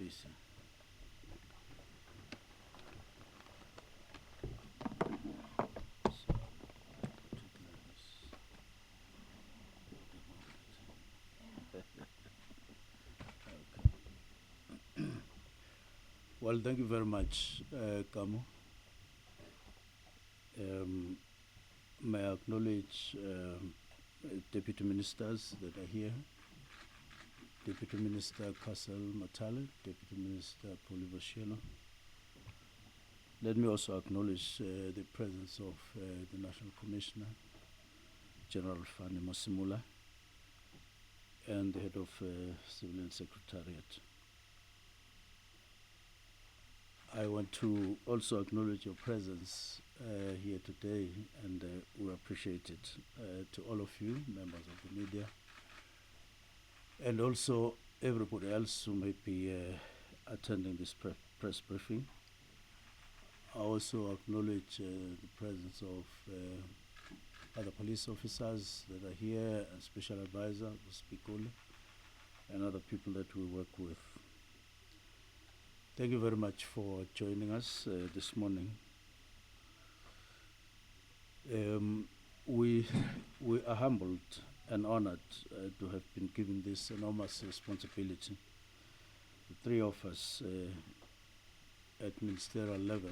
please. Well, thank you very much, Kamo. May I acknowledge Deputy Ministers that are here. Deputy Minister Castle Matale, Deputy Minister Polivashino. Let me also acknowledge the presence of the National Commissioner, General Fani Masimula, and the Head of Civilian Secretariat. I want to also acknowledge your presence here today, and we appreciate it to all of you, members of the media, and also everybody else who may be attending this press briefing. I also acknowledge the presence of other police officers that are here, and Special Advisor, Spikule, and other people that we work with. Thank you very much for joining us this morning. We are humbled and honored to have been given this enormous responsibility. The three of us at ministerial level.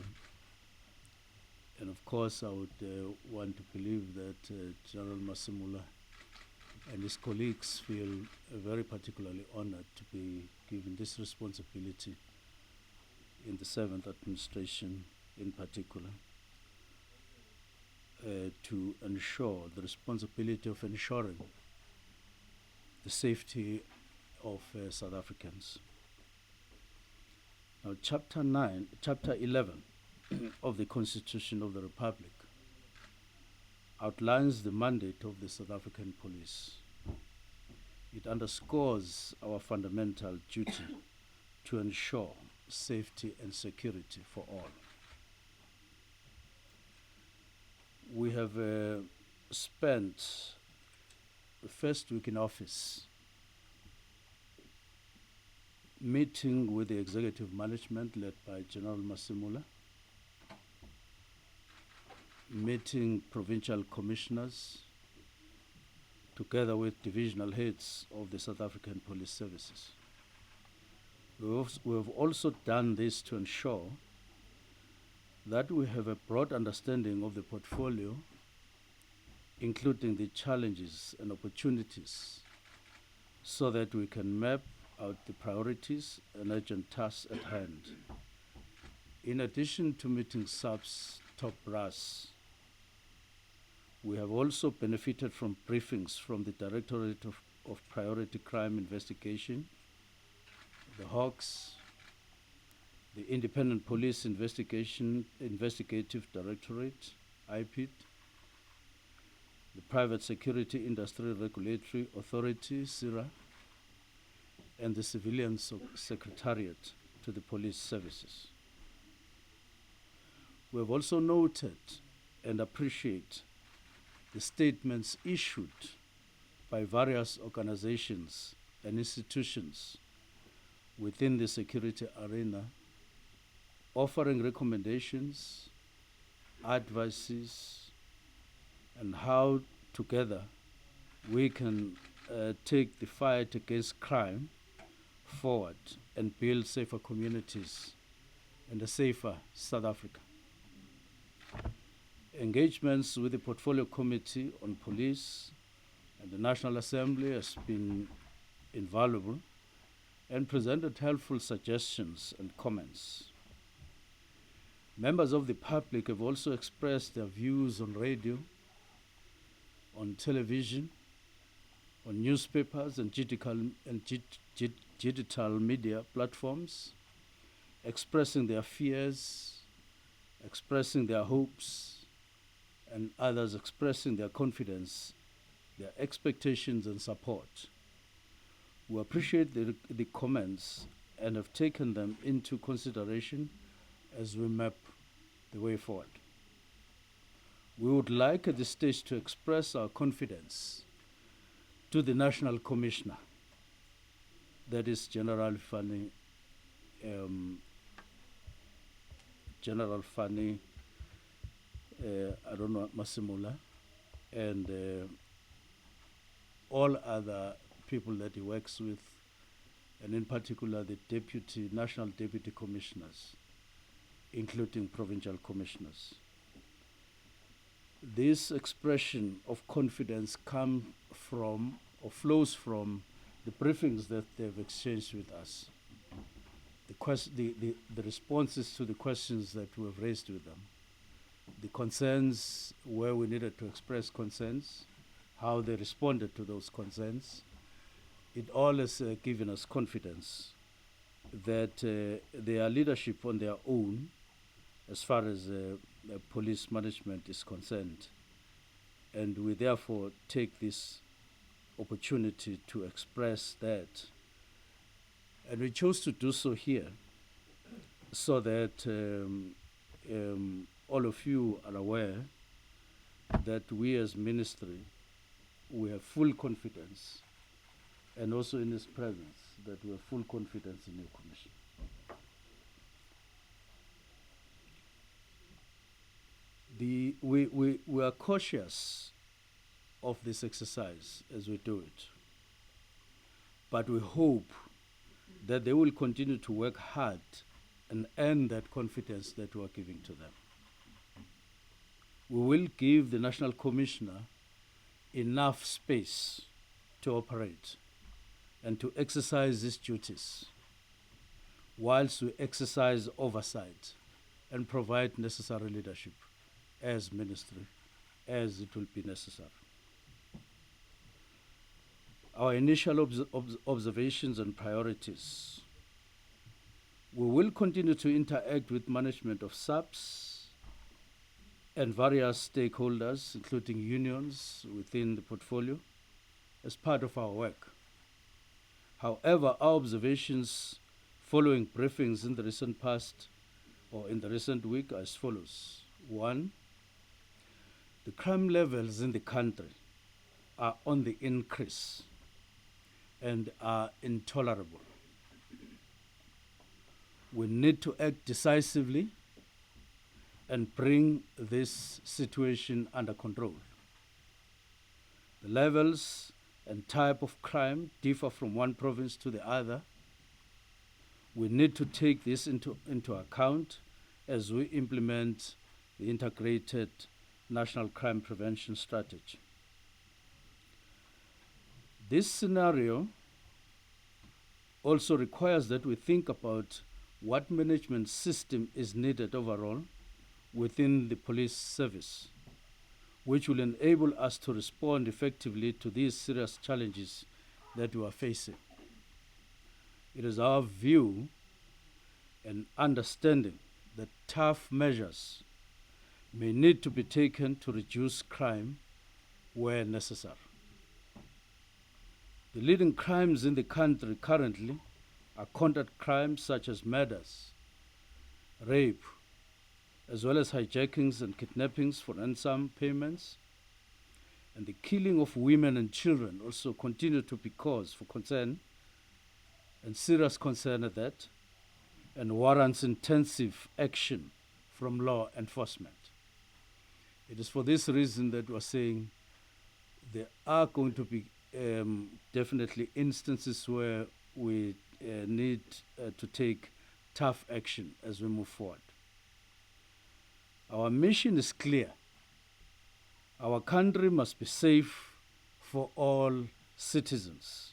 And of course, I would want to believe that General Masimula and his colleagues feel very particularly honored to be given this responsibility in the 7th administration in particular, to ensure the responsibility of ensuring the safety of South Africans. Now, Chapter 11 of the Constitution of the Republic outlines the mandate of the South African Police. It underscores our fundamental duty to ensure safety and security for all. We have spent the first week in office meeting with the executive management led by General Masimula, meeting provincial commissioners together with divisional heads of the South African Police Services. We have also done this to ensure that we have a broad understanding of the portfolio, including the challenges and opportunities, so that we can map out the priorities and urgent tasks at hand. In addition to meeting SAPS top brass, we have also benefited from briefings from the Directorate of Priority Crime Investigation, the Hawks, the Independent Police Investigative Directorate, IPID, the Private Security Industry Regulatory Authority, CIRA, and the Civilian Secretariat to the Police Services. We have also noted and appreciate the statements issued by various organizations and institutions within the security arena, offering recommendations, advices, and how together we can take the fight against crime forward and build safer communities and a safer South Africa. Engagements with the Portfolio Committee on Police and the National Assembly has been invaluable and presented helpful suggestions and comments. Members of the public have also expressed their views on radio, on television, on newspapers and digital media platforms, expressing their fears, expressing their hopes, and others expressing their confidence, their expectations and support. We appreciate the comments and have taken them into consideration as we map the way forward. We would like at this stage to express our confidence to the National Commissioner, that is General Fani General Fani, I don't know, Masimula, and all other people that he works with, and in particular the national deputy commissioners, including provincial commissioners. This expression of confidence comes from or flows from the briefings that they've exchanged with us, the responses to the questions that we have raised with them, the concerns where we needed to express concerns, how they responded to those concerns. It all has given us confidence that their leadership on their own, as far as police management is concerned, and we therefore take this opportunity to express that. And we chose to do so here so that all of you are aware that we as ministry, we have full confidence, and also in his presence, that we have full confidence in your commission. We are cautious of this exercise as we do it, but we hope that they will continue to work hard and earn that confidence that we are giving to them. We will give the National Commissioner enough space to operate and to exercise his duties, whilst we exercise oversight and provide necessary leadership as ministry, as it will be necessary. Our initial observations and priorities. We will continue to interact with management of SAPS and various stakeholders, including unions within the portfolio, as part of our work. However, our observations following briefings in the recent past or in the recent week are as follows. 1, the crime levels in the country are on the increase and are intolerable. We need to act decisively and bring this situation under control. The levels and type of crime differ from one province to the other. We need to take this into account as we implement the integrated national crime prevention strategy. This scenario also requires that we think about what management system is needed overall within the police service, which will enable us to respond effectively to these serious challenges that we are facing. It is our view and understanding that tough measures may need to be taken to reduce crime where necessary. The leading crimes in the country currently are conduct crimes such as murders, rape, as well as hijackings and kidnappings for ransom payments, and the killing of women and children also continue to be cause for concern and serious concern at that, and warrants intensive action from law enforcement. It is for this reason that we are saying there are going to be definitely instances where we need to take tough action as we move forward. Our mission is clear. Our country must be safe for all citizens.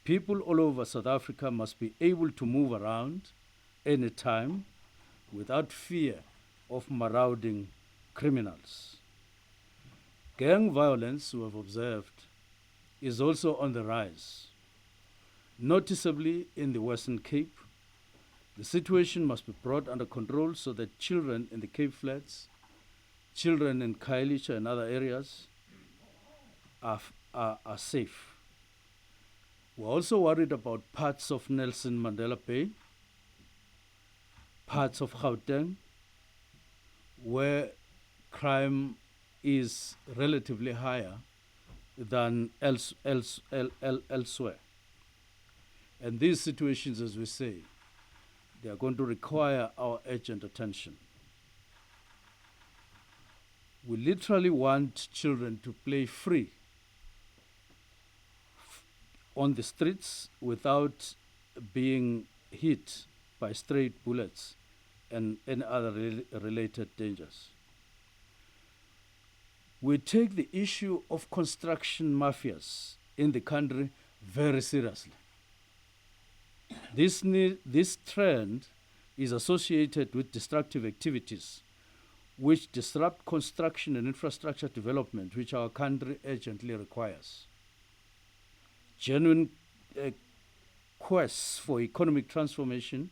People all over South Africa must be able to move around anytime without fear of marauding criminals. Gang violence, we have observed, is also on the rise. Noticeably in the Western Cape, the situation must be brought under control so that children in the Cape Flats, children in Khayelitsha and other areas are safe. We're also worried about parts of Nelson Mandela Bay, parts of Gauteng, where crime is relatively higher than elsewhere. And these situations, as we say, They are going to require our urgent attention. We literally want children to play free on the streets without being hit by stray bullets and any other related dangers. We take the issue of construction mafias in the country very seriously. This trend is associated with destructive activities which disrupt construction and infrastructure development, which our country urgently requires. Genuine quests for economic transformation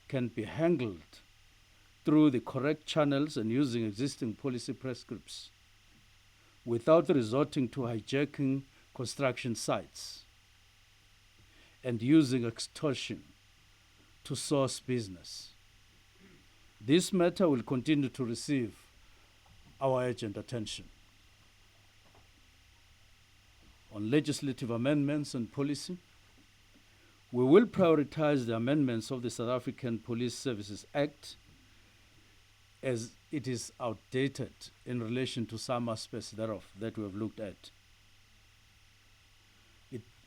can be handled through the correct channels and using existing policy prescripts without resorting to hijacking construction sites and using extortion to source business. This matter will continue to receive our urgent attention. On legislative amendments and policy, we will prioritize the amendments of the South African Police Services Act as it is outdated in relation to some aspects thereof that we have looked at.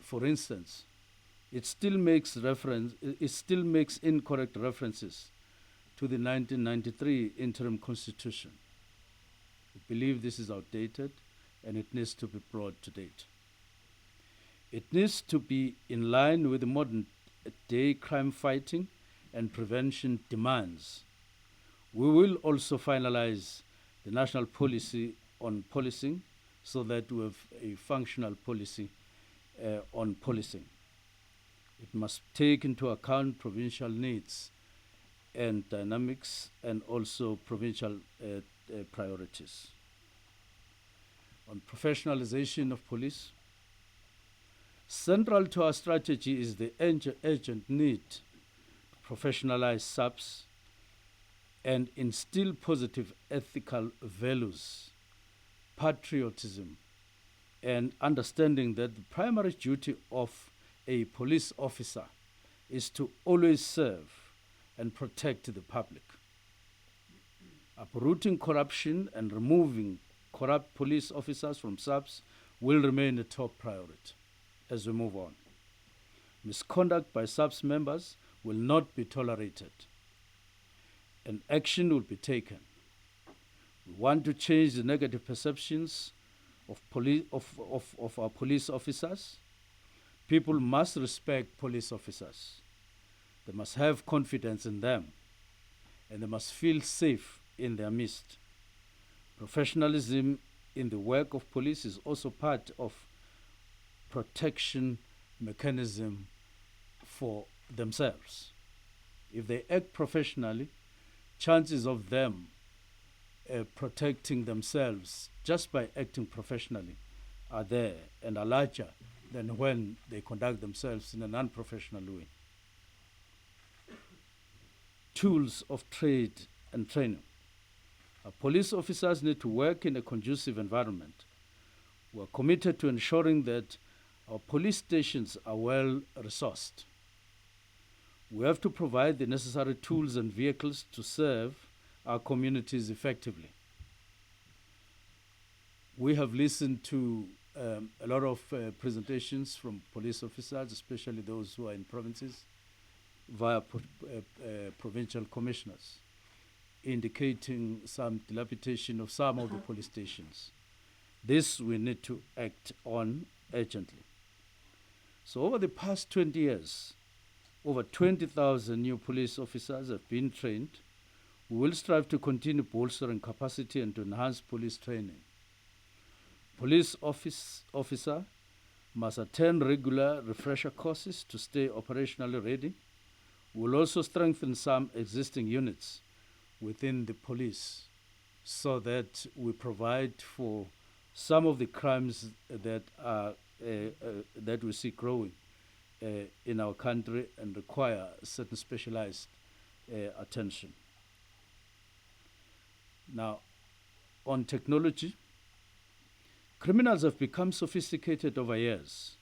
For instance, it still makes incorrect references to the 1993 interim constitution. We believe this is outdated and it needs to be brought to date. It needs to be in line with the modern day crime fighting and prevention demands. We will also finalize the national policy on policing so that we have a functional policy on policing. It must take into account provincial needs and dynamics and also provincial priorities. On professionalization of police, central to our strategy is the urgent need to professionalize SAPS and instill positive ethical values, patriotism, and understanding that the primary duty of a police officer is to always serve and protect the public. Uprooting corruption and removing corrupt police officers from SAPS will remain a top priority as we move on. Misconduct by SAPS members will not be tolerated, and action will be taken. We want to change the negative perceptions of our police officers. People must respect police officers. They must have confidence in them, and they must feel safe in their midst. Professionalism in the work of police is also part of protection mechanism for themselves. If they act professionally, chances of them protecting themselves just by acting professionally are there and are larger than when they conduct themselves in an unprofessional way. Tools of trade and training. Our police officers need to work in a conducive environment. We are committed to ensuring that our police stations are well resourced. We have to provide the necessary tools and vehicles to serve our communities effectively. We have listened to a lot of presentations from police officers, especially those who are in provinces, via provincial commissioners, indicating some dilapidation of some of the police stations. This we need to act on urgently. So over the past 20 years, over 20,000 new police officers have been trained. We will strive to continue bolstering capacity and to enhance police training. Police officer must attend regular refresher courses to stay operationally ready. We will also strengthen some existing units within the police so that we provide for some of the crimes that are that we see growing in our country and require certain specialized attention. Now, on technology, criminals have become sophisticated over years,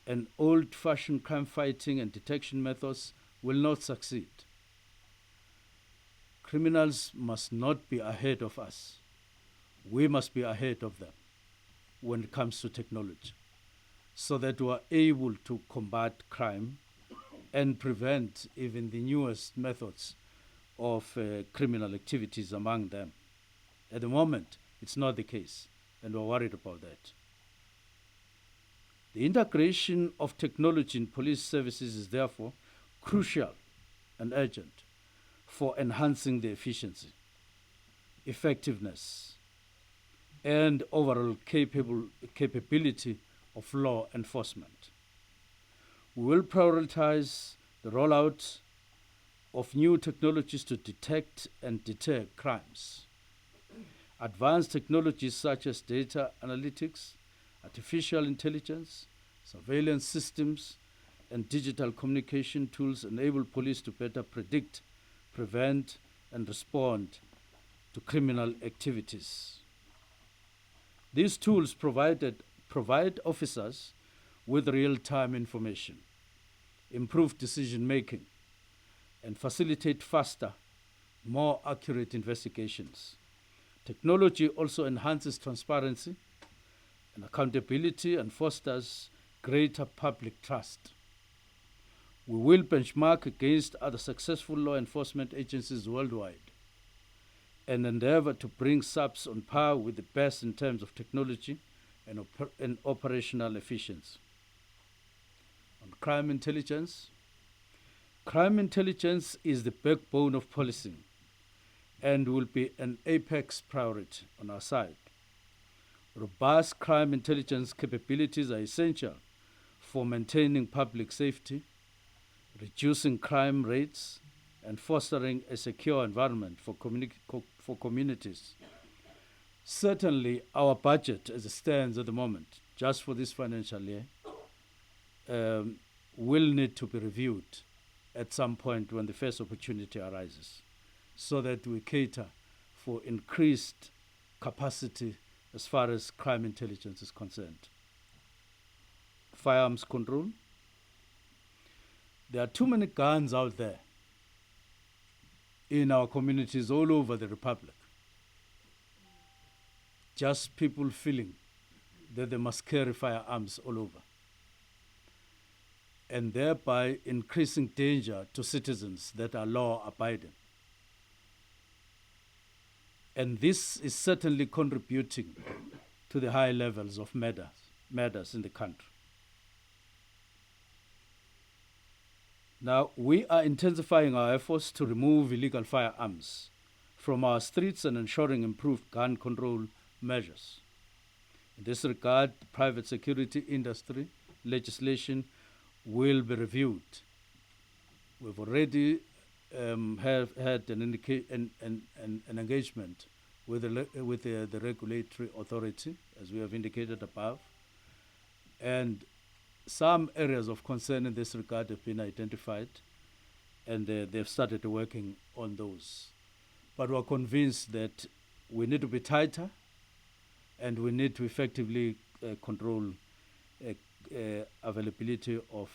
and old-fashioned crime fighting and detection methods will not succeed. Criminals must not be ahead of us. We must be ahead of them when it comes to technology, so that we are able to combat crime and prevent even the newest methods of criminal activities among them. At the moment, it's not the case, and we're worried about that. The integration of technology in police services is therefore crucial and urgent for enhancing the efficiency, effectiveness, and overall capability of law enforcement. We will prioritize the rollout of new technologies to detect and deter crimes. Advanced technologies such as data analytics, artificial intelligence, surveillance systems, and digital communication tools enable police to better predict, prevent, and respond to criminal activities. These tools provide officers with real-time information, improve decision-making, and facilitate faster, more accurate investigations. Technology also enhances transparency and accountability and fosters greater public trust. We will benchmark against other successful law enforcement agencies worldwide and endeavor to bring SAPS on par with the best in terms of technology and operational efficiency. On crime intelligence is the backbone of policing and will be an apex priority on our side. Robust crime intelligence capabilities are essential for maintaining public safety, reducing crime rates, and fostering a secure environment for communities. Certainly, our budget as it stands at the moment, just for this financial year, will need to be reviewed at some point when the first opportunity arises, so that we cater for increased capacity as far as crime intelligence is concerned. Firearms control. There are too many guns out there in our communities all over the Republic. Just people feeling that they must carry firearms all over, and thereby increasing danger to citizens that are law-abiding. And this is certainly contributing to the high levels of murders in the country. Now, we are intensifying our efforts to remove illegal firearms from our streets and ensuring improved gun control measures. In this regard, the private security industry legislation will be reviewed. We've already have had an engagement with the regulatory authority, as we have indicated above, and some areas of concern in this regard have been identified, and they've started working on those. But we're convinced that we need to be tighter, and we need to effectively control availability of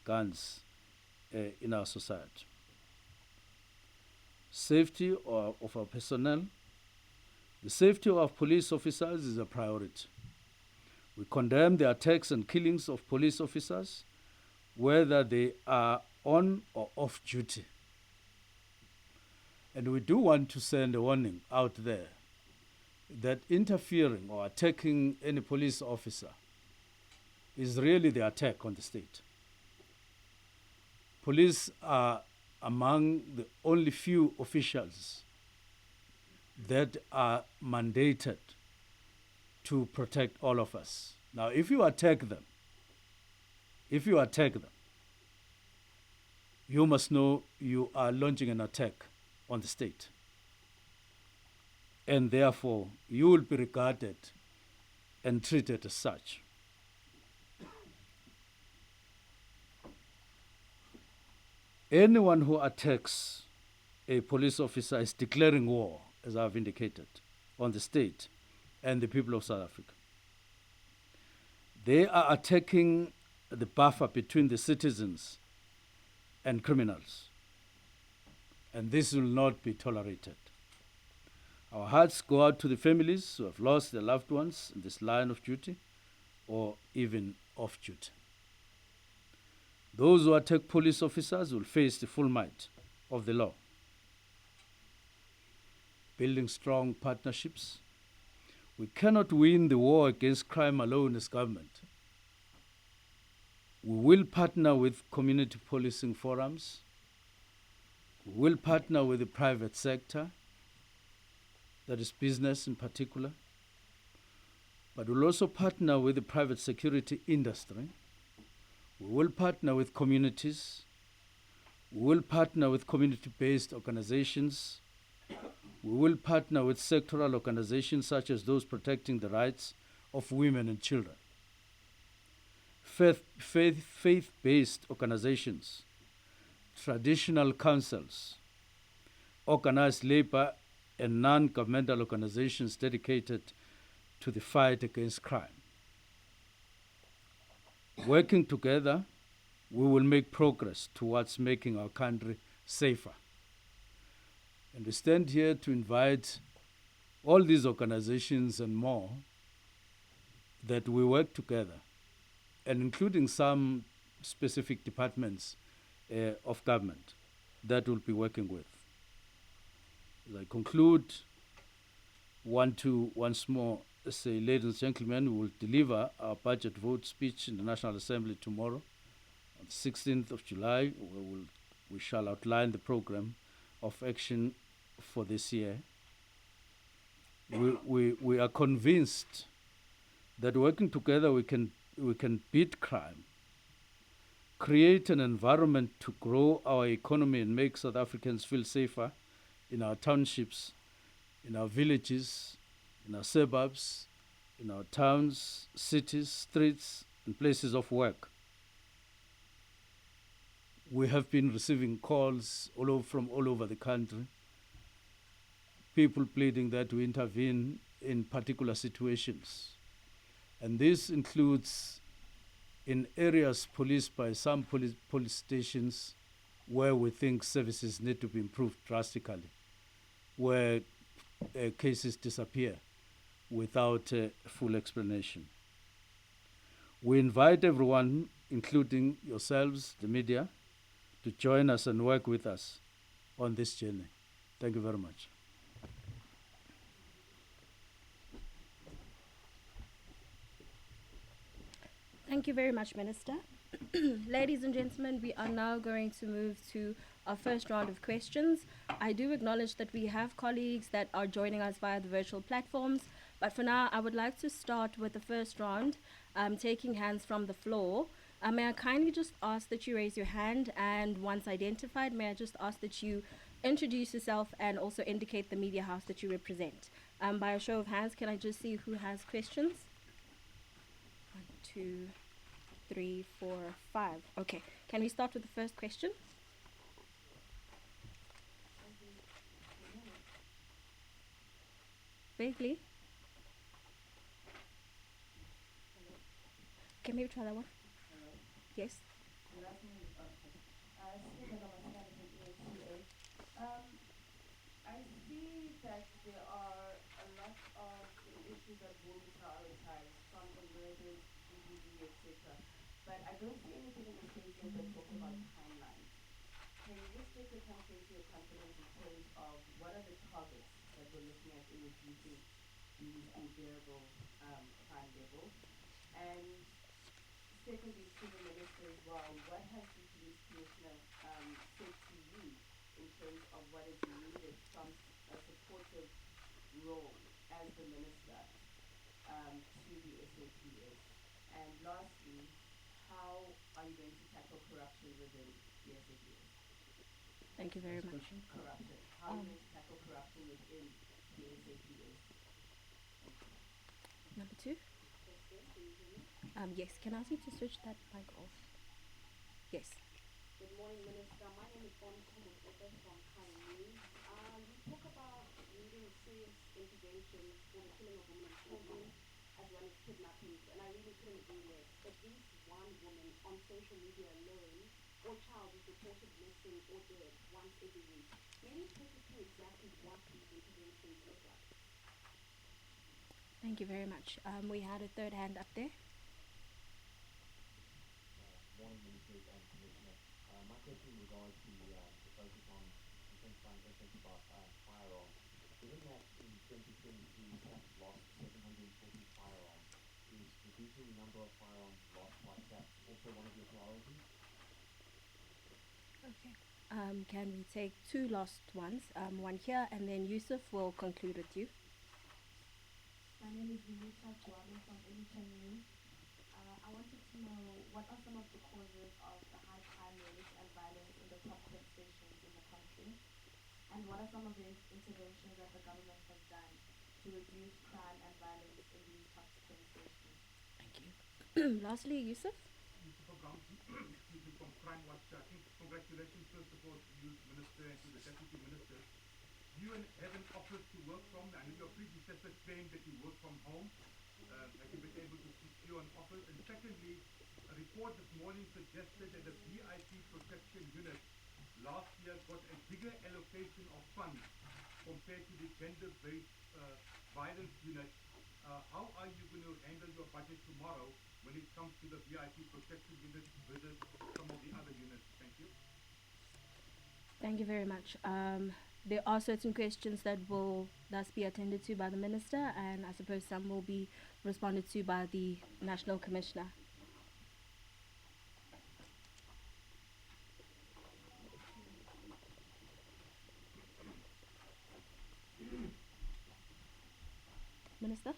guns in our society. Safety of our personnel. The safety of police officers is a priority. We condemn the attacks and killings of police officers, whether they are on or off duty. And we do want to send a warning out there that interfering or attacking any police officer is really the attack on the state. Police are among the only few officials that are mandated to protect all of us. Now, if you attack them, you must know you are launching an attack on the state. And therefore, you will be regarded and treated as such. Anyone who attacks a police officer is declaring war, as I've indicated, on the state and the people of South Africa. They are attacking the buffer between the citizens and criminals. And this will not be tolerated. Our hearts go out to the families who have lost their loved ones in this line of duty or even off duty. Those who attack police officers will face the full might of the law. Building strong partnerships. We cannot win the war against crime alone as government. We will partner with community policing forums. We will partner with the private sector, that is business in particular, but we'll also partner with the private security industry. We will partner with communities. We will partner with community-based organizations. We will partner with sectoral organizations such as those protecting the rights of women and children. Faith-based organizations, traditional councils, organized labor, and non-governmental organizations dedicated to the fight against crime. Working together, we will make progress towards making our country safer. And we stand here to invite all these organizations and more that we work together, and including some specific departments of government that we'll be working with. As I conclude, want to once more say, ladies and gentlemen, we will deliver our budget vote speech in the National Assembly tomorrow, on the 16th of July. We shall outline the program of action for this year. We are convinced that working together we can beat crime, create an environment to grow our economy and make South Africans feel safer in our townships, in our villages, in our suburbs, in our towns, cities, streets, and places of work. We have been receiving calls from all over the country, people pleading that we intervene in particular situations. And this includes in areas policed by some police stations where we think services need to be improved drastically, where cases disappear without a full explanation. We invite everyone, including yourselves, the media, to join us and work with us on this journey. Thank you very much. Thank you very much, Minister. Ladies and gentlemen, we are now going to move to our first round of questions. I do acknowledge that we have colleagues that are joining us via the virtual platforms, but for now, I would like to start with the first round, taking hands from the floor. May I kindly just ask that you raise your hand, and once identified, may I just ask that you introduce yourself and also indicate the media house that you represent. By a show of hands, can I just see who has questions? 1, 2, 3, 4, 5. Okay, can we start with the first question? Vaguely. Okay, maybe try that one. Hello. Yes. Good afternoon. I see that there are a lot of issues that will be prioritized, from the murders, GBV, etc. But I don't see anything in the statement that talks about timelines. Can you just take the country to your confidence in terms of what are the targets that we're looking at in reducing these unbearable crime levels? And secondly, to the minister as well, what has the police commissioner said to you in terms of what is needed from a supportive role as the minister to the SAPS? And lastly, how are you going to tackle corruption within the SAPS? Thank you very much. Corruption. How are you going to tackle corruption within the SAPS? Number 2. Yes, can I ask you to switch that mic off? Yes. Good morning, Minister. My name is Bonnie from Kai News. You talk about needing serious intervention for the killing of women and children, as well as kidnappings, and I really couldn't agree less. At least one woman on social media alone or child is reported missing or dead once every week. Can you take us through exactly what these interventions look like? Thank you very much. We had a third hand up there. Morning, Ministers and Commissioner. My question regards the focus on intensifying efforts about firearms. Given that in 2023, SAPS lost 740 firearms, is reducing the number of firearms lost by SAPS also one of your priorities? Okay. Can we take two last ones? One here, and then Yusuf will conclude with you. My name is Vinita Kwame from Anytime News. I wanted to know what are some of the causes of the high crime rates and violence in the top 10 stations in the country, and what are some of the interventions that the government has done to reduce crime and violence in these top 10 stations? Thank you. Lastly, Yusuf. Mr. Brown, excuse me, from Crime Watch. I think congratulations first of all to you, Minister, and to the Deputy Minister. You have an office to work from. I know your predecessor claimed that you work from home. Have you been able to secure an office? And secondly, a report this morning suggested that the VIP protection unit last year got a bigger allocation of funds compared to the gender-based violence unit. How are you going to handle your budget tomorrow when it comes to the VIP protection unit versus some of the other units? Thank you. Thank you very much. There are certain questions that will thus be attended to by the Minister, and I suppose some will be responded to by the National Commissioner. Minister?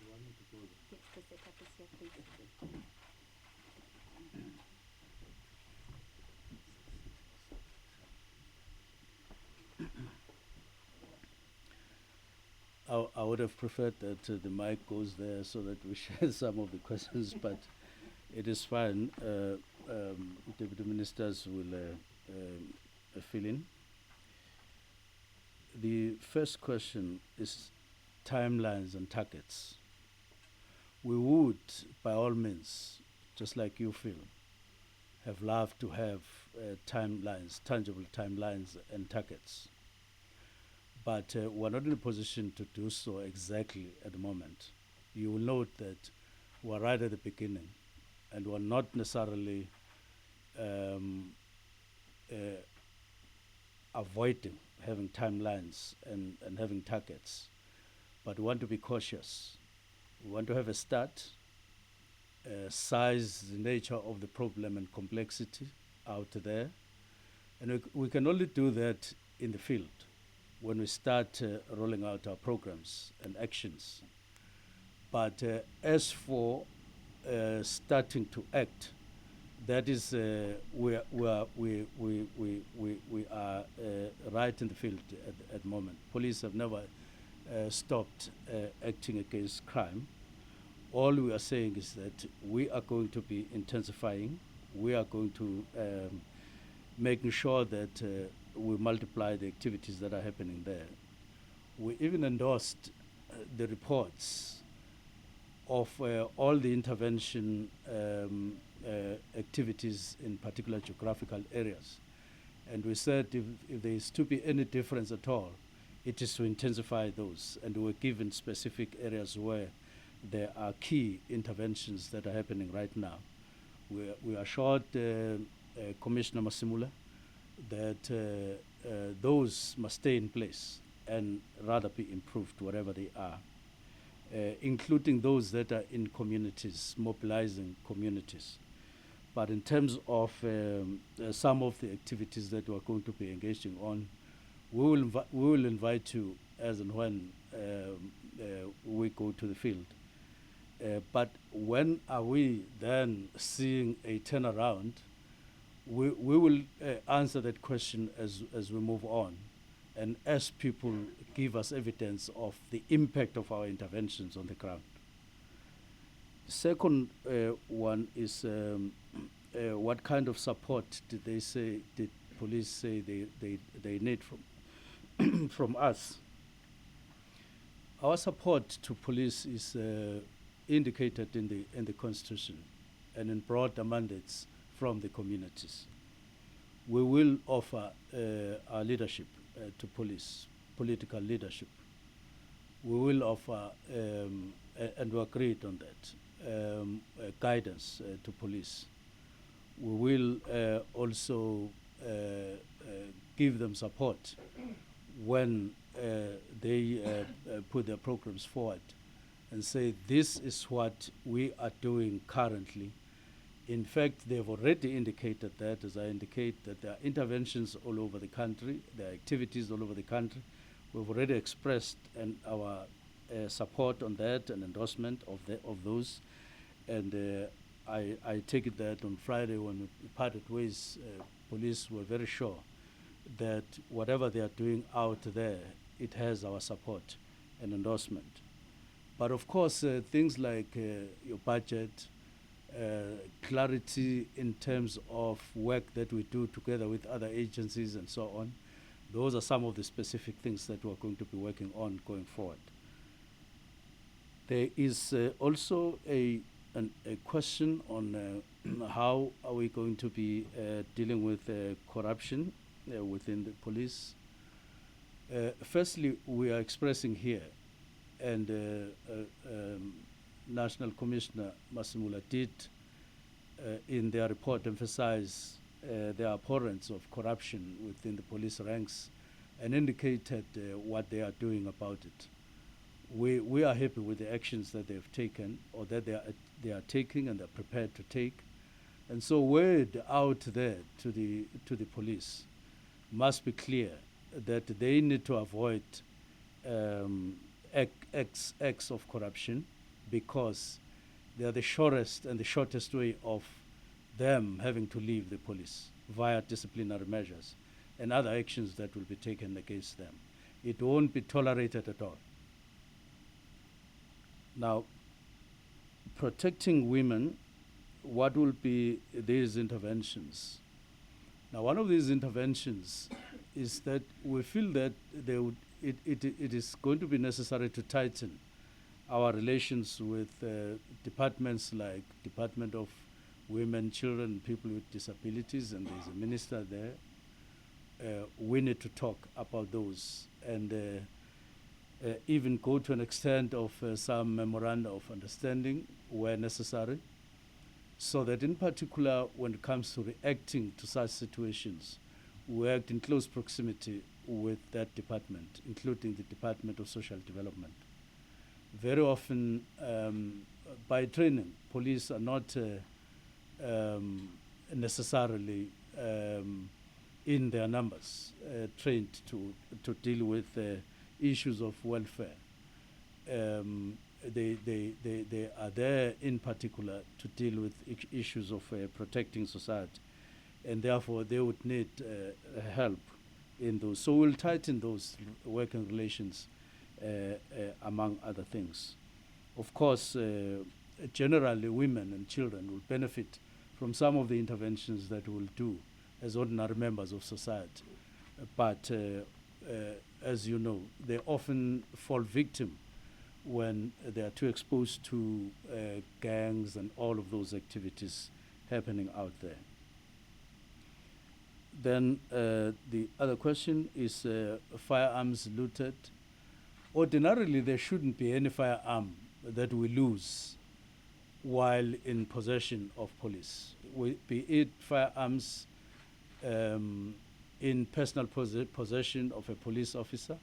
You want me to go there? Yes, the setup is here, please. I would have preferred that the mic goes there so that we share some of the questions, but it is fine. Deputy Ministers will fill in. The first question is timelines and targets. We would, by all means, just like you feel, have loved to have timelines, tangible timelines and targets. But we're not in a position to do so exactly at the moment. You will note that we're right at the beginning, and we're not necessarily avoiding having timelines and having targets, but we want to be cautious. We want to have a start, size the nature of the problem and complexity out there, and we can only do that in the field when we start rolling out our programs and actions. But as for starting to act, that is we are right in the field at the moment. Police have never stopped acting against crime. All we are saying is that we are going to be intensifying. We are going to making sure that we multiply the activities that are happening there. We even endorsed the reports of all the intervention activities in particular geographical areas. And we said if there is to be any difference at all, it is to intensify those. And we're given specific areas where there are key interventions that are happening right now. We assured Commissioner Masimula that those must stay in place and rather be improved wherever they are, including those that are in communities, mobilizing communities. But in terms of some of the activities that we're going to be engaging on, we will invite you as and when we go to the field. But when are we then seeing a turnaround? We will answer that question as we move on and as people give us evidence of the impact of our interventions on the ground. The second one is what kind of support did police say they need from us? Our support to police is indicated in the Constitution and in broader mandates from the communities. We will offer our leadership to police, political leadership. We will offer, and we agreed on that, guidance to police. We will also give them support when they put their programs forward and say, this is what we are doing currently. In fact, they've already indicated that, as I indicate, that there are interventions all over the country, there are activities all over the country. We've already expressed our support on that and endorsement of those. And I take it that on Friday when we parted ways, police were very sure that whatever they are doing out there, it has our support and endorsement. But of course, things like your budget, clarity in terms of work that we do together with other agencies and so on, those are some of the specific things that we're going to be working on going forward. There is also a question on how are we going to be dealing with corruption within the police. Firstly, we are expressing here, and National Commissioner Masimula did in their report emphasize the abhorrence of corruption within the police ranks and indicated what they are doing about it. We are happy with the actions that they've taken or that they are taking and they're prepared to take. And so word out there to the police must be clear that they need to avoid acts of corruption, because they are the surest and the shortest way of them having to leave the police via disciplinary measures and other actions that will be taken against them. It won't be tolerated at all. Now, protecting women, what will be these interventions? Now, one of these interventions is that we feel that it is going to be necessary to tighten our relations with departments like Department of Women, Children, People with Disabilities, and there's a minister there. We need to talk about those and even go to an extent of some memoranda of understanding where necessary, so that in particular when it comes to reacting to such situations, we act in close proximity with that department, including the Department of Social Development. Very often, by training, police are not necessarily in their numbers trained to deal with issues of welfare. They are there in particular to deal with issues of protecting society, and therefore they would need help in those. So we'll tighten those working relations among other things. Of course, generally women and children will benefit from some of the interventions that we'll do as ordinary members of society. But as you know, they often fall victim when they are too exposed to gangs and all of those activities happening out there. Then the other question is firearms looted. Ordinarily, there shouldn't be any firearm that we lose while in possession of police, be it firearms in personal possession of a police officer,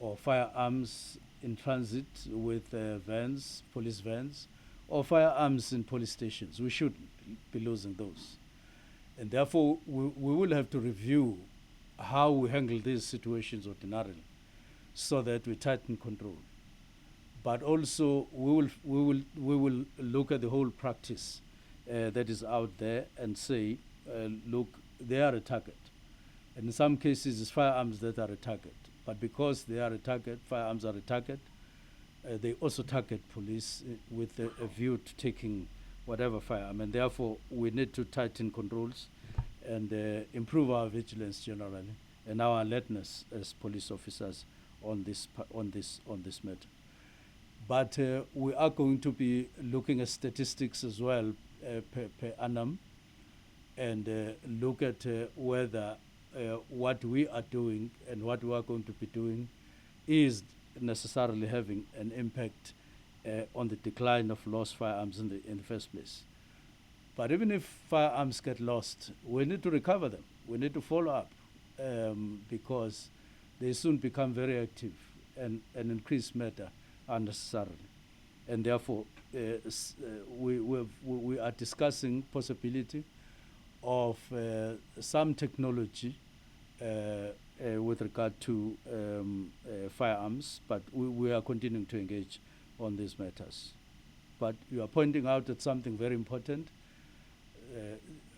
or firearms in transit with vans, police vans, or firearms in police stations. We shouldn't be losing those. And therefore, we will have to review how we handle these situations ordinarily so that we tighten control. But also, we will look at the whole practice that is out there and say, look, they are a target. And in some cases, it's firearms that are a target. But because they are a target, firearms are a target, they also target police with a view to taking whatever firearm. And therefore, we need to tighten controls and improve our vigilance generally and our alertness as police officers on this matter. But we are going to be looking at statistics as well per annum and look at whether what we are doing and what we are going to be doing is necessarily having an impact on the decline of lost firearms in the first place. But even if firearms get lost, we need to recover them. We need to follow up because they soon become very active and an increased matter unnecessarily. And therefore, we are discussing possibility of some technology with regard to firearms, but we are continuing to engage on these matters. But you are pointing out that something very important.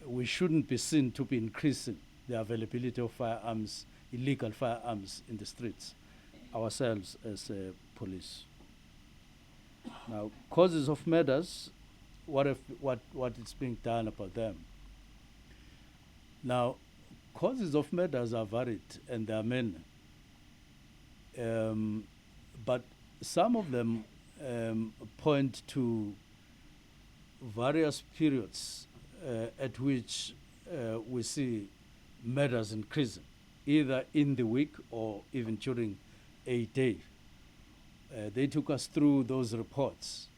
We shouldn't be seen to be increasing the availability of firearms, illegal firearms in the streets, ourselves as police. Now, causes of murders, what is being done about them? Now, causes of murders are varied and there are many. But some of them point to various periods at which we see murders increasing, either in the week or even during a day. They took us through those reports,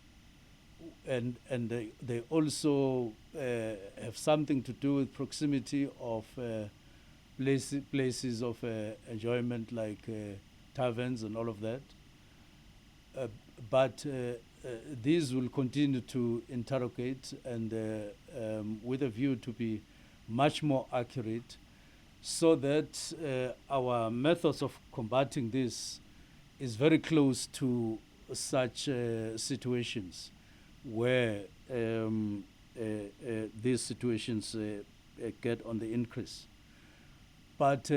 and they also have something to do with proximity of places of enjoyment like taverns and all of that. But these will continue to interrogate and with a view to be much more accurate so that our methods of combating this is very close to such situations where these situations get on the increase. But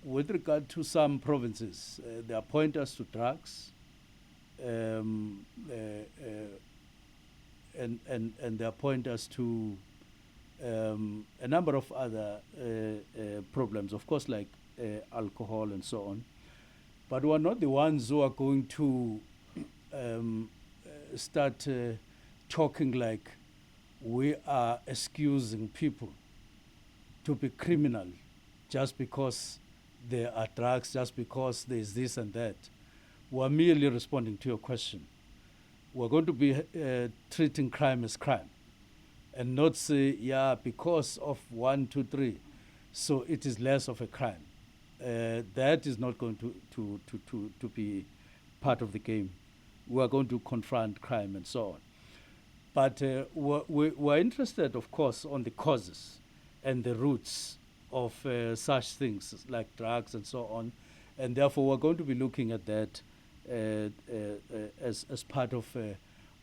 with regard to some provinces, they are pointers to drugs, and they are pointers to a number of other problems, of course, like alcohol and so on. But we are not the ones who are going to start talking like we are excusing people to be criminal just because there are drugs, just because there is this and that. We are merely responding to your question. We're going to be treating crime as crime and not say, yeah, because of 1, 2, 3, so it is less of a crime. That is not going to be part of the game. We are going to confront crime and so on. But we're interested, of course, on the causes and the roots of such things like drugs and so on. And therefore, we're going to be looking at that as part of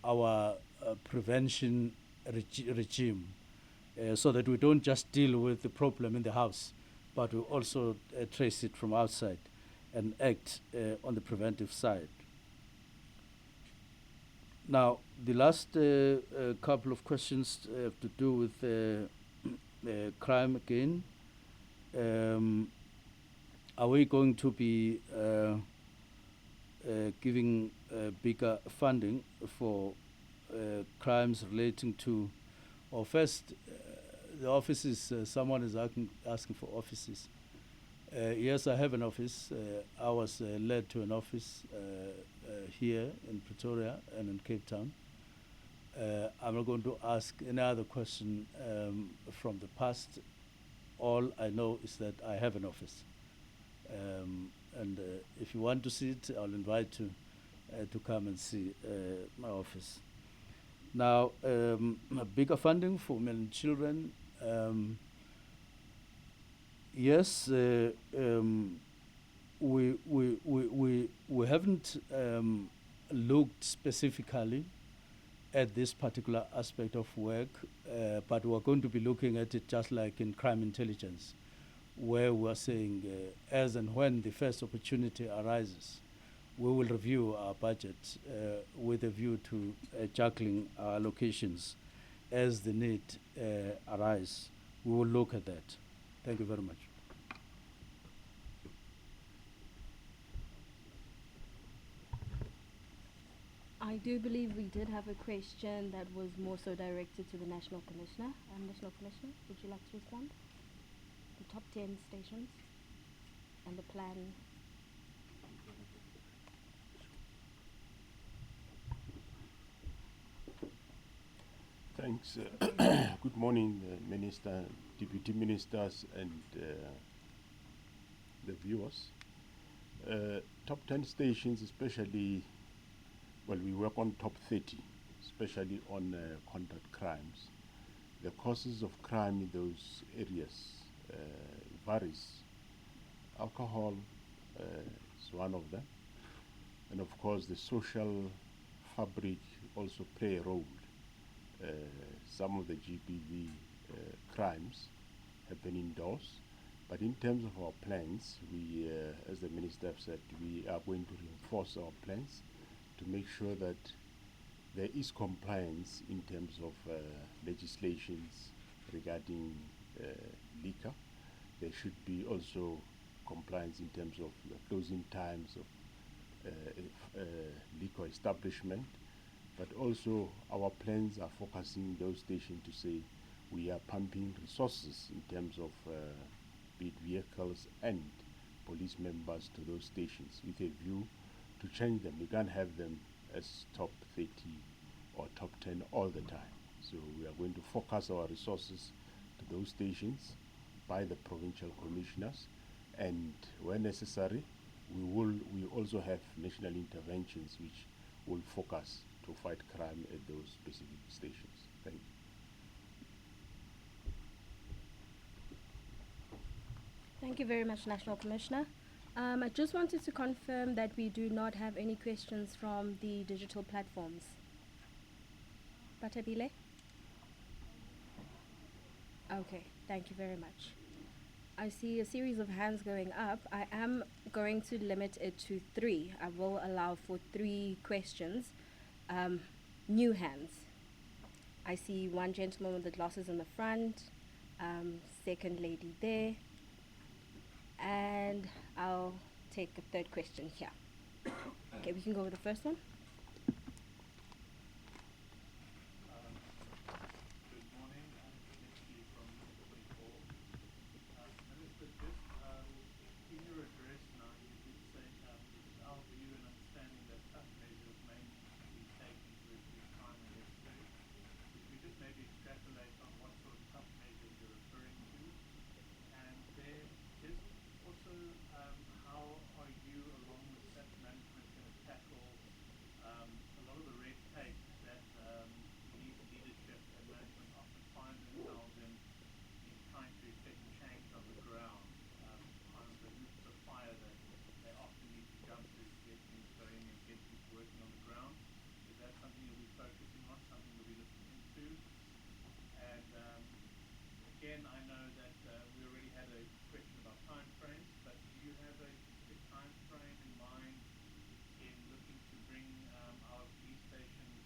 our prevention regime so that we don't just deal with the problem in the house, but we also trace it from outside and act on the preventive side. Now, the last couple of questions have to do with crime again. Are we going to be giving bigger funding for crimes relating to, or first, the offices, someone is asking for offices. Yes, I have an office. I was led to an office here in Pretoria and in Cape Town. I'm not going to ask any other question from the past. All I know is that I have an office. And if you want to see it, I'll invite you to come and see my office. Now, bigger funding for women and children. Yes, we haven't looked specifically at this particular aspect of work, but we're going to be looking at it just like in crime intelligence, where we're saying as and when the first opportunity arises, we will review our budget with a view to juggling our allocations as the need arise. We will look at that. Thank you very much. I do believe we did have a question that was more so directed to the National Commissioner. National Commissioner, would you like to respond? The top 10 stations and the plan. Thanks. Good morning, Minister, Deputy Ministers, and the viewers. Top 10 stations, especially, well, we work on top 30, especially on conduct crimes. The causes of crime in those areas varies. Alcohol is one of them, and of course the social fabric also play a role. Some of the GBV crimes happen indoors, but in terms of our plans, we, as the Minister have said, we are going to reinforce our plans to make sure that there is compliance in terms of legislations regarding liquor. There should be also compliance in terms of the closing times of liquor establishment. But also our plans are focusing those stations to say we are pumping resources in terms of be it vehicles and police members to those stations with a view to change them. We can't have them as top 30 or top 10 all the time. So we are going to focus our resources to those stations by the provincial commissioners, and where necessary, we also have national interventions which will focus to fight crime at those specific stations. Thank you. Thank you very much, National Commissioner. I just wanted to confirm that we do not have any questions from the digital platforms. Batabile? Okay, thank you very much. I see a series of hands going up. I am going to limit it to 3. I will allow for 3 questions. New hands. I see one gentleman with the glasses in the front, second lady there, and I'll take a third question here. Okay, we can go with the first one. Good morning, I'm Nicky from 24. Minister, just in your address now, you did say it is our view and understanding that tough measures may be taken to reduce crime and necessary. Could we just maybe extrapolate on what sort of tough measures you're referring to? And then just also how are you, along with SAPS management, going to tackle a lot of the red tape that leadership and management often find themselves in trying to effect change on the ground, kind of the hoops of fire that they often need to jump through to get things going and get things working on the ground. Is that something you'll be focusing on, something you'll be looking into? And again, I know that we already had a question about time frames, but do you have a specific time frame in mind in looking to bring our police stations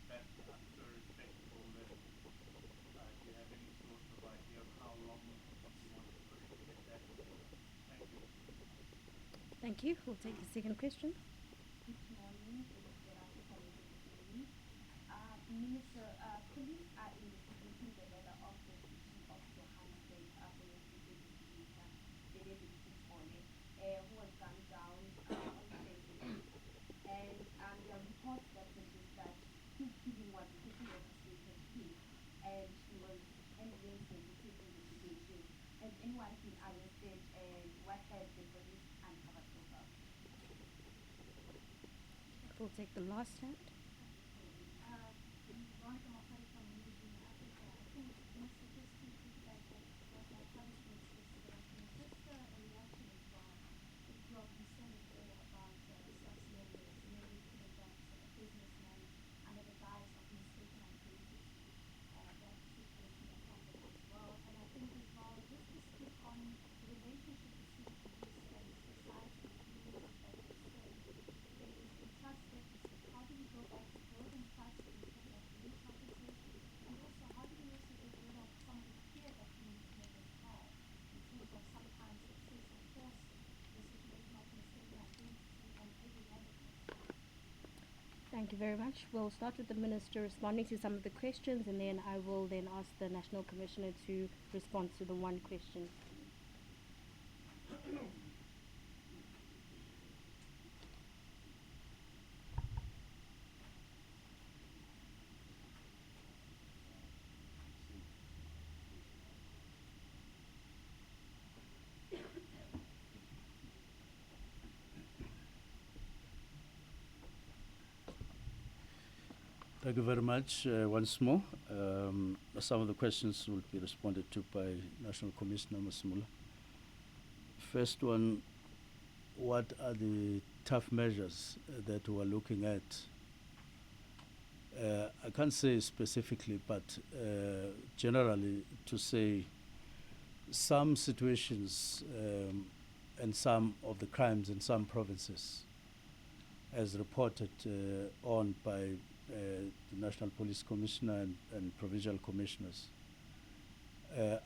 back up to a respectable level? Do you have any sort of idea of how long you want to push to get that together? Thank you. Thank you. We'll take the second question. Good morning, it is Gerardo from the Minister, police are investigating the murder of the city of Johannesburg who was gunned down on Thursday. And there are reports that suggest that his killing was a quickly orchestrated kill, and he was handling sensitive investigation. Has anyone been arrested, and what has the police uncovered so far? We'll take the last hand. Thank you very much. We'll start with the Minister responding to some of the questions, and then I will then ask the National Commissioner to respond to the one question. Thank you very much once more. Some of the questions will be responded to by National Commissioner Masmula. First one, what are the tough measures that we're looking at? I can't say specifically, but generally to say some situations and some of the crimes in some provinces, as reported on by the National Police Commissioner and Provincial Commissioners,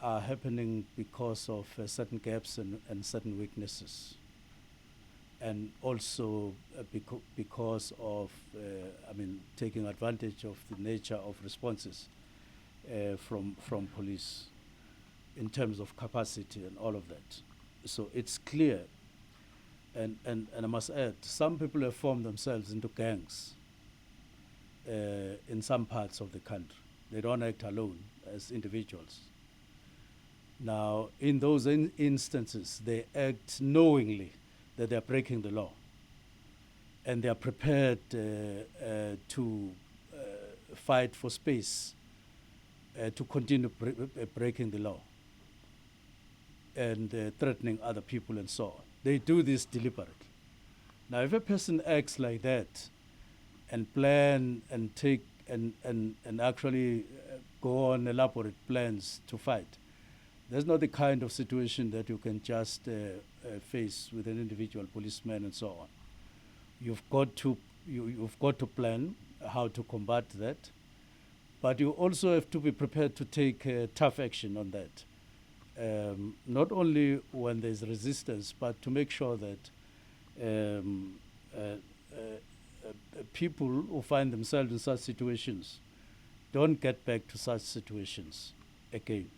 are happening because of certain gaps and certain weaknesses, and also because of, taking advantage of the nature of responses from police in terms of capacity and all of that. So it's clear, and I must add, some people have formed themselves into gangs in some parts of the country. They don't act alone as individuals. Now, in those instances, they act knowingly that they are breaking the law, and they are prepared to fight for space to continue breaking the law and threatening other people and so on. They do this deliberately. Now, if a person acts like that and plan and take and actually go on elaborate plans to fight, that's not the kind of situation that you can just face with an individual policeman and so on. You've got to plan how to combat that, but you also have to be prepared to take tough action on that. Not only when there's resistance, but to make sure that people who find themselves in such situations don't get back to such situations again.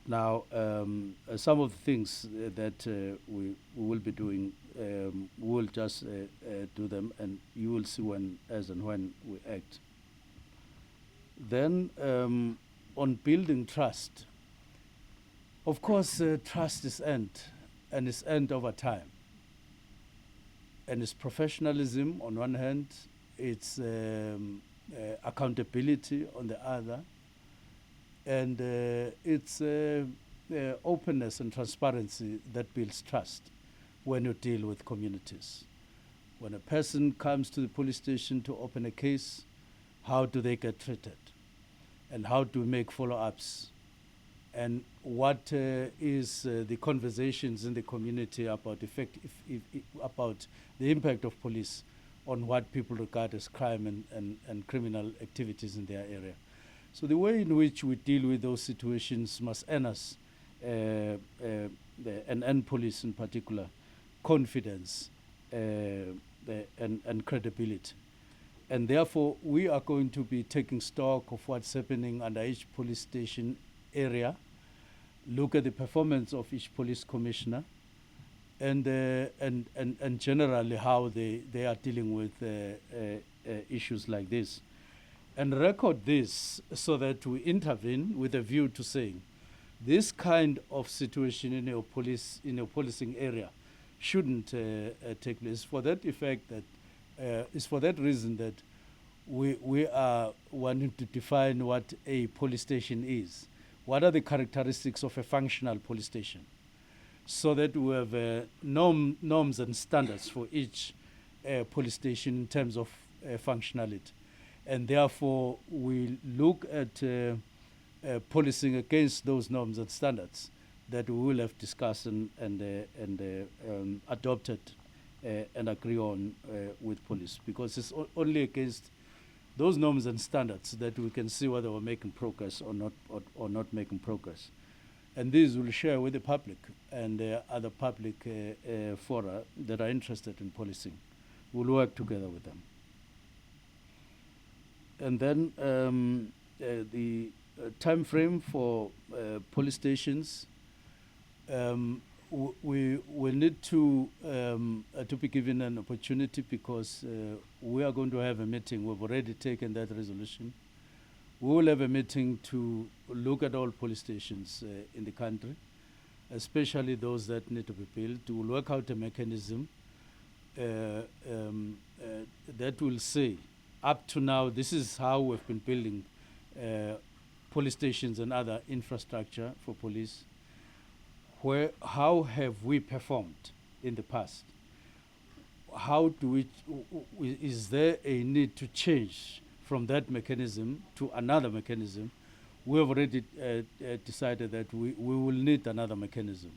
Now, some of the things that we will be doing, we'll just do them, and you will see as and when we act. Then, on building trust, of course, trust is earned, and it's earned over time. And it's professionalism on one hand, it's accountability on the other, and it's openness and transparency that builds trust when you deal with communities. When a person comes to the police station to open a case, how do they get treated? And how do we make follow-ups? And what is the conversations in the community about about the impact of police on what people regard as crime and criminal activities in their area? So the way in which we deal with those situations must earn us, and earn police in particular, confidence and credibility. And therefore, we are going to be taking stock of what's happening under each police station area, look at the performance of each police commissioner, and generally how they are dealing with issues like this, and record this so that we intervene with a view to saying this kind of situation in your policing area shouldn't take place. For that effect, that it's for that reason that we are wanting to define what a police station is. What are the characteristics of a functional police station? So that we have norms and standards for each police station in terms of functionality. And therefore, we look at policing against those norms and standards that we will have discussed and adopted and agree on with police. Because it's only against those norms and standards that we can see whether we're making progress or not making progress. And these we'll share with the public and other public fora that are interested in policing We'll work together with them. And then the time frame for police stations, we will need to be given an opportunity, because we are going to have a meeting. We've already taken that resolution. We will have a meeting to look at all police stations in the country, especially those that need to be built. We will work out a mechanism that will say, up to now, this is how we've been building police stations and other infrastructure for police. How have we performed in the past? How do we? Is there a need to change from that mechanism to another mechanism? We have already decided that we will need another mechanism.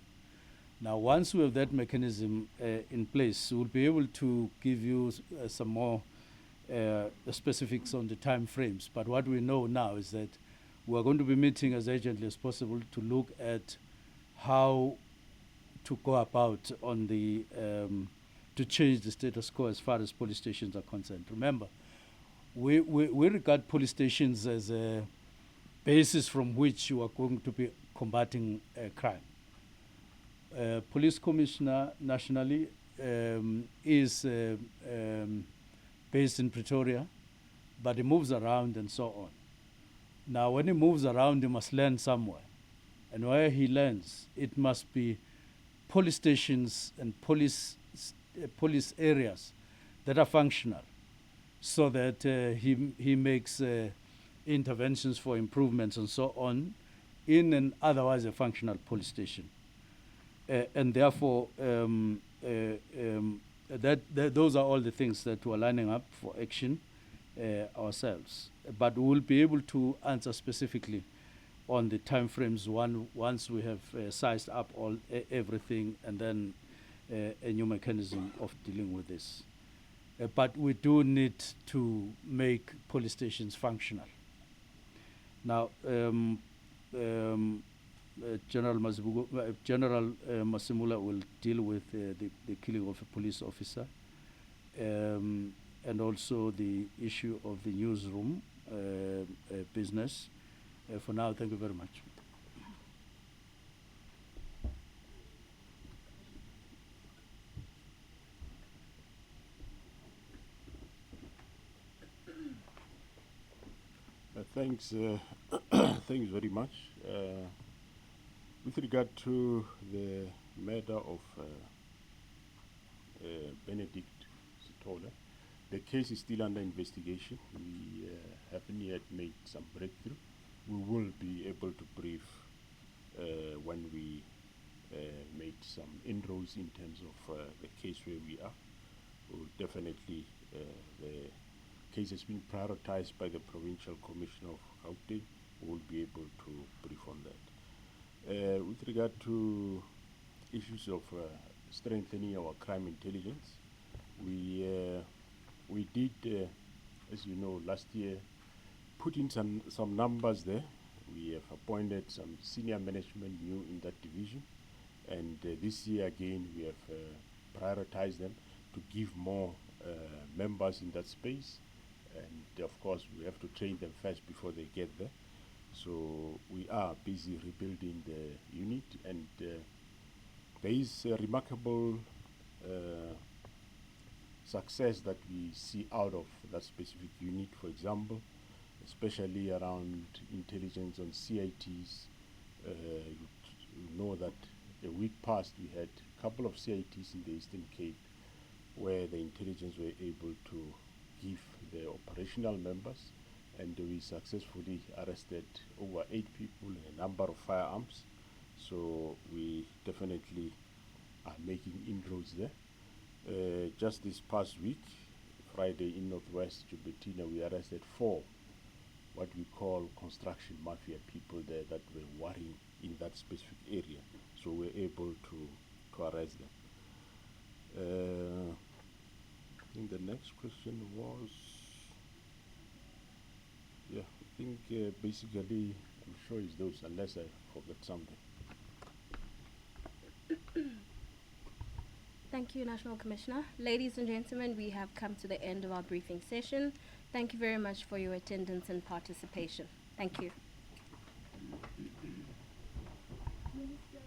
Now, once we have that mechanism in place, we'll be able to give you some more specifics on the time frames. But what we know now is that we're going to be meeting as urgently as possible to look at how to go about on the to change the status quo as far as police stations are concerned. Remember, we regard police stations as a basis from which you are going to be combating crime. Police commissioner nationally is based in Pretoria, but he moves around and so on. Now, when he moves around, he must learn somewhere. And where he learns, it must be police stations and police areas that are functional, so that he makes interventions for improvements and so on in an otherwise a functional police station. And therefore, those are all the things that we're lining up for action ourselves. But we will be able to answer specifically on the timeframes once we have sized up everything, and then a new mechanism of dealing with this. But we do need to make police stations functional. Now, General Masimula will deal with the killing of a police officer, and also the issue of the newsroom business. For now, thank you very much. Thanks, thanks very much. With regard to the matter of Benedict Sitole, the case is still under investigation. We haven't yet made some breakthrough. We will be able to brief when we made some inroads in terms of the case where we are. We'll definitely, the case has been prioritized by the Provincial Commissioner of Gauteng. We'll be able to brief on that. With regard to issues of strengthening our crime intelligence, we did, as you know, last year, put in some numbers there. We have appointed some senior management new in that division, and this year again we have prioritized them to give more members in that space, and of course we have to train them first before they get there. So we are busy rebuilding the unit, and there is a remarkable success that we see out of that specific unit. For example, especially around intelligence on CITs. You know that a week past we had a couple of CITs in the Eastern Cape where the intelligence were able to give the operational members, and we successfully arrested over 8 people and a number of firearms. So we definitely are making inroads there. Just this past week, Friday, in Northwest Jubatina, we arrested 4 what we call construction mafia people there that were worrying in that specific area. So we're able to arrest them. I think the next question was, yeah, I think basically I'm sure it's those, unless I forgot something. Thank you, National Commissioner. Ladies and gentlemen, we have come to the end of our briefing session. Thank you very much for your attendance and participation. Thank you. Minister.